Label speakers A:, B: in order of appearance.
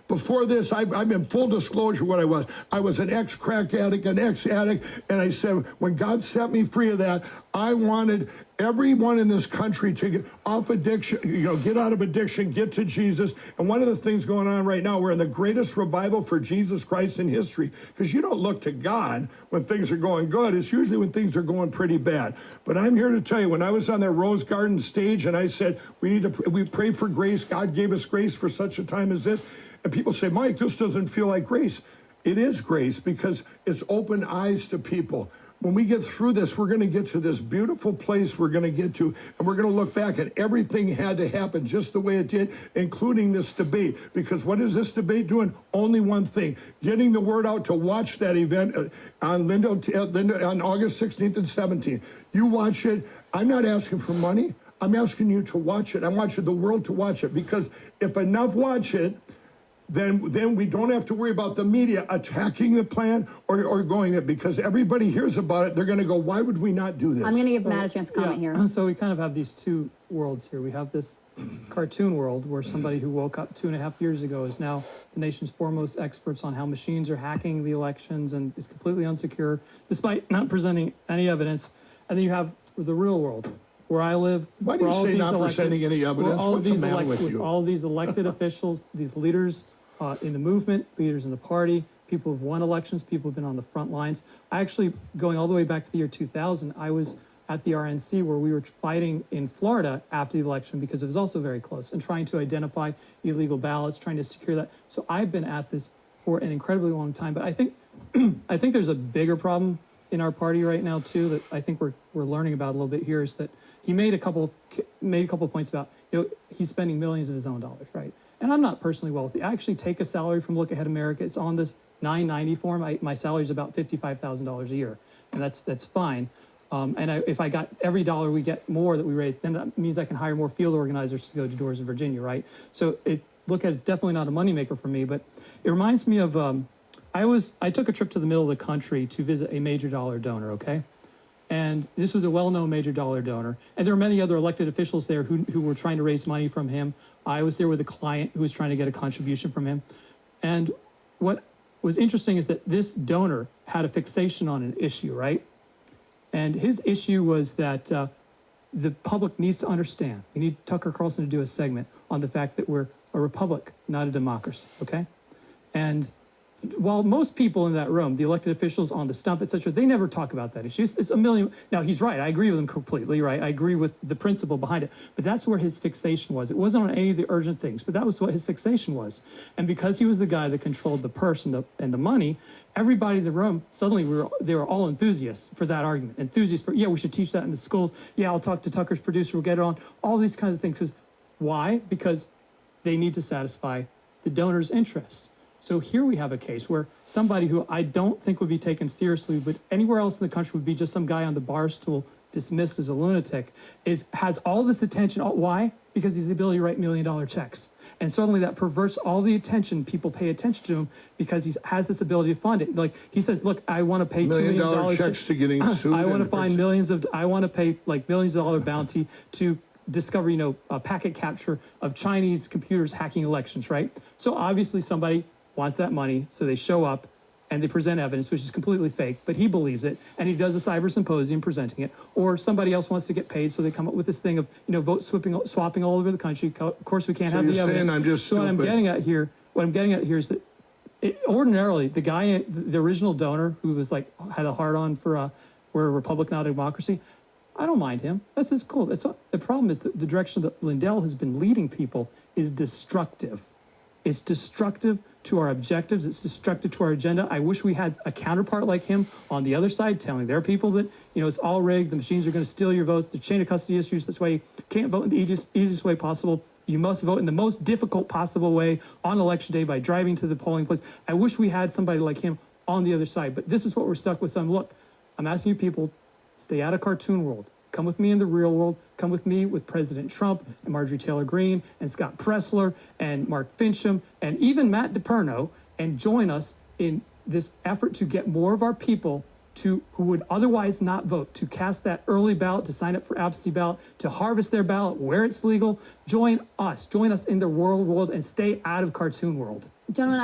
A: Before this, I'm in full disclosure what I was. I was an ex-crack addict, an ex-addict, and I said, when God set me free of that, I wanted everyone in this country to get off addiction, get out of addiction, get to Jesus. And one of the things going on right now, we're in the greatest revival for Jesus Christ in history, because you don't look to God when things are going good. It's usually when things are going pretty bad. But I'm here to tell you, when I was on that Rose Garden stage and I said, we pray for grace, God gave us grace for such a time as this. And people say, Mike, this doesn't feel like grace. It is grace because it's open eyes to people. When we get through this, we're going to get to this beautiful place we're going to get to, and we're going to look back and everything had to happen just the way it did, including this debate. Because what is this debate doing? Only one thing, getting the word out to watch that event on Lindell on August 16th and 17th. You watch it. I'm not asking for money. I'm asking you to watch it. I want the world to watch it, because if enough watch it, then we don't have to worry about the media attacking the plan or going it, because everybody hears about it. They're going to go, why would we not do this?
B: I'm going to give Matt a chance to comment here.
C: So we kind of have these two worlds here. We have this cartoon world where somebody who woke up 2.5 years ago is now the nation's foremost experts on how machines are hacking the elections and is completely unsecure, despite not presenting any evidence. And then you have the real world, where I live.
A: Why do you say not presenting any evidence? What's the matter with you?
C: All these elected officials, these leaders in the movement, leaders in the party, people who've won elections, people who've been on the front lines. I actually, going all the way back to the year 2000, I was at the RNC where we were fighting in Florida after the election, because it was also very close, and trying to identify illegal ballots, trying to secure that. So I've been at this for an incredibly long time. But I think I think there's a bigger problem in our party right now too, that I think we're learning about a little bit here, is that he made a couple of points about, he's spending millions of his own dollars, right? And I'm not personally wealthy. I actually take a salary from Look Ahead America. It's on this 990 form. My salary is about $55,000 a year, and that's fine. If I got every dollar we get more that we raise, then that means I can hire more field organizers to go to doors in Virginia, right? So Look Ahead is definitely not a moneymaker for me, but it reminds me of I took a trip to the middle of the country to visit a major dollar donor, okay? And this was a well-known major dollar donor. And there were many other elected officials there who were trying to raise money from him. I was there with a client who was trying to get a contribution from him. And what was interesting is that this donor had a fixation on an issue, right? And his issue was that the public needs to understand. We need Tucker Carlson to do a segment on the fact that we're a republic, not a democracy, okay? And while most people in that room, the elected officials on the stump, etc., they never talk about that issue. It's a million. Now, he's right. I agree with him completely, right? I agree with the principle behind it. But that's where his fixation was. It wasn't on any of the urgent things, but that was what his fixation was. And because he was the guy that controlled the purse and the money, everybody in the room, suddenly they were all enthusiasts for that argument. Enthusiasts for, yeah, we should teach that in the schools. Yeah, I'll talk to Tucker's producer. We'll get it on. All these kinds of things. Why? Because they need to satisfy the donor's interest. So here we have a case where somebody who I don't think would be taken seriously, but anywhere else in the country would be just some guy on the bar stool dismissed as a lunatic, has all this attention. Why? Because he has the ability to write $1 million checks. And suddenly that perverts all the attention. People pay attention to him because he has this ability to fund it. Like he says, look, I want to pay $2 million
A: checks to getting sued.
C: I want to find I want to pay like millions of dollar bounty to discover, a packet capture of Chinese computers hacking elections, right? So obviously somebody wants that money, so they show up and they present evidence, which is completely fake, but he believes it, and he does a cyber symposium presenting it. Or somebody else wants to get paid, so they come up with this thing of vote swapping all over the country. Of course, we can't have the evidence.
A: I'm just
C: so what I'm getting at here is that ordinarily the guy, the original donor who was had a hard on for we're a republic, not a democracy. I don't mind him. That's just cool. The problem is that the direction that Lindell has been leading people is destructive. It's destructive to our objectives. It's destructive to our agenda. I wish we had a counterpart like him on the other side telling their people that, it's all rigged. The machines are going to steal your votes. The chain of custody issues. That's why you can't vote in the easiest way possible. You must vote in the most difficult possible way on election day by driving to the polling place. I wish we had somebody like him on the other side. But this is what we're stuck with. So look, I'm asking you people, stay out of cartoon world. Come with me in the real world. Come with me with President Trump and Marjorie Taylor Greene and Scott Pressler and Mark Fincham and even Matt DePerno, and join us in this effort to get more of our people who would otherwise not vote, to cast that early ballot, to sign up for absentee ballot, to harvest their ballot where it's legal. Join us in the rural world and stay out of cartoon world.
B: Gentlemen,